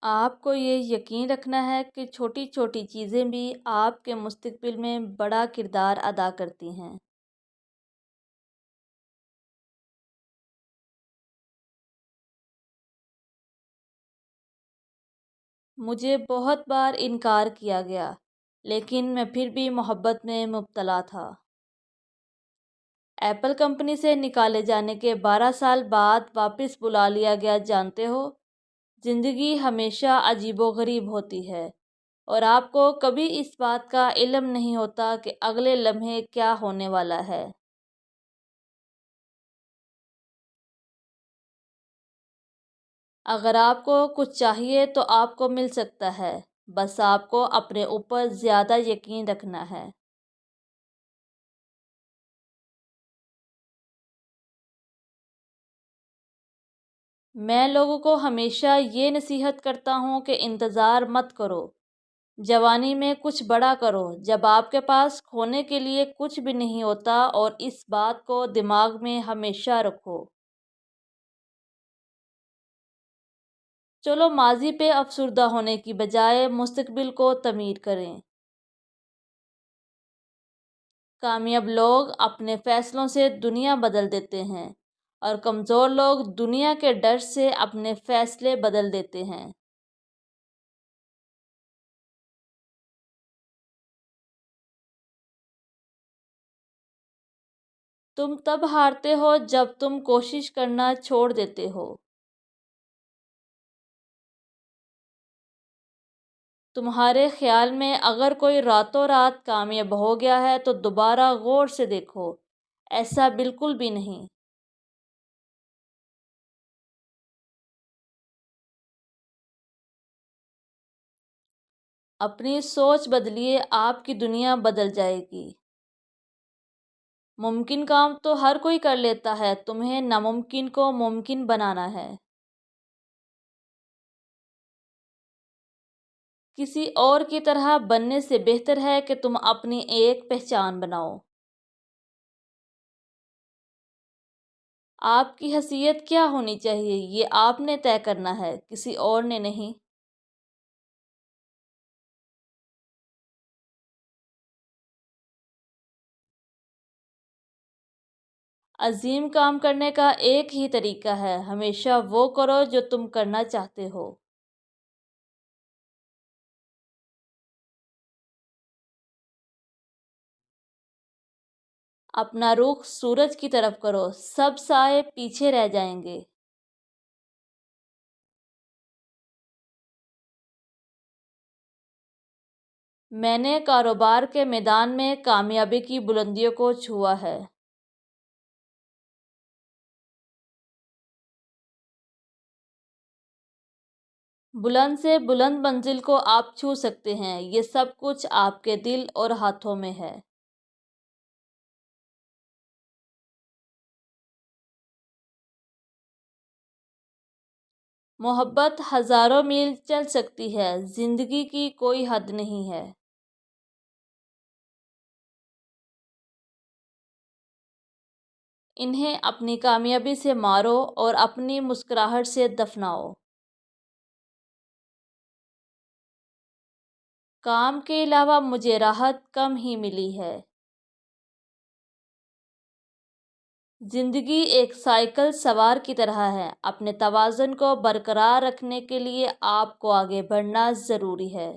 آپ کو یہ یقین رکھنا ہے کہ چھوٹی چھوٹی چیزیں بھی آپ کے مستقبل میں بڑا کردار ادا کرتی ہیں۔ مجھے بہت بار انکار کیا گیا، لیکن میں پھر بھی محبت میں مبتلا تھا۔ ایپل کمپنی سے نکالے جانے کے 12 سال بعد واپس بلا لیا گیا۔ جانتے ہو، زندگی ہمیشہ عجیب و غریب ہوتی ہے، اور آپ کو کبھی اس بات کا علم نہیں ہوتا کہ اگلے لمحے کیا ہونے والا ہے۔ اگر آپ کو کچھ چاہیے تو آپ کو مل سکتا ہے، بس آپ کو اپنے اوپر زیادہ یقین رکھنا ہے۔ میں لوگوں کو ہمیشہ یہ نصیحت کرتا ہوں کہ انتظار مت کرو، جوانی میں کچھ بڑا کرو جب آپ کے پاس کھونے کے لیے کچھ بھی نہیں ہوتا، اور اس بات کو دماغ میں ہمیشہ رکھو۔ چلو ماضی پہ افسردہ ہونے کی بجائے مستقبل کو تعمیر کریں۔ کامیاب لوگ اپنے فیصلوں سے دنیا بدل دیتے ہیں، اور کمزور لوگ دنیا کے ڈر سے اپنے فیصلے بدل دیتے ہیں۔ تم تب ہارتے ہو جب تم کوشش کرنا چھوڑ دیتے ہو۔ تمہارے خیال میں اگر کوئی راتوں رات کامیاب ہو گیا ہے تو دوبارہ غور سے دیکھو، ایسا بالکل بھی نہیں۔ اپنی سوچ بدلیے، آپ کی دنیا بدل جائے گی۔ ممکن کام تو ہر کوئی کر لیتا ہے، تمہیں ناممکن کو ممکن بنانا ہے۔ کسی اور کی طرح بننے سے بہتر ہے کہ تم اپنی ایک پہچان بناؤ۔ آپ کی حیثیت کیا ہونی چاہیے، یہ آپ نے طے کرنا ہے، کسی اور نے نہیں۔ عظیم کام کرنے کا ایک ہی طریقہ ہے، ہمیشہ وہ کرو جو تم کرنا چاہتے ہو۔ اپنا رخ سورج کی طرف کرو، سب سائے پیچھے رہ جائیں گے۔ میں نے کاروبار کے میدان میں کامیابی کی بلندیوں کو چھوا ہے۔ بلند سے بلند منزل کو آپ چھو سکتے ہیں، یہ سب کچھ آپ کے دل اور ہاتھوں میں ہے۔ محبت ہزاروں میل چل سکتی ہے، زندگی کی کوئی حد نہیں ہے۔ انہیں اپنی کامیابی سے مارو اور اپنی مسکراہٹ سے دفناؤ۔ کام کے علاوہ مجھے راحت کم ہی ملی ہے۔ زندگی ایک سائیکل سوار کی طرح ہے، اپنے توازن کو برقرار رکھنے کے لیے آپ کو آگے بڑھنا ضروری ہے۔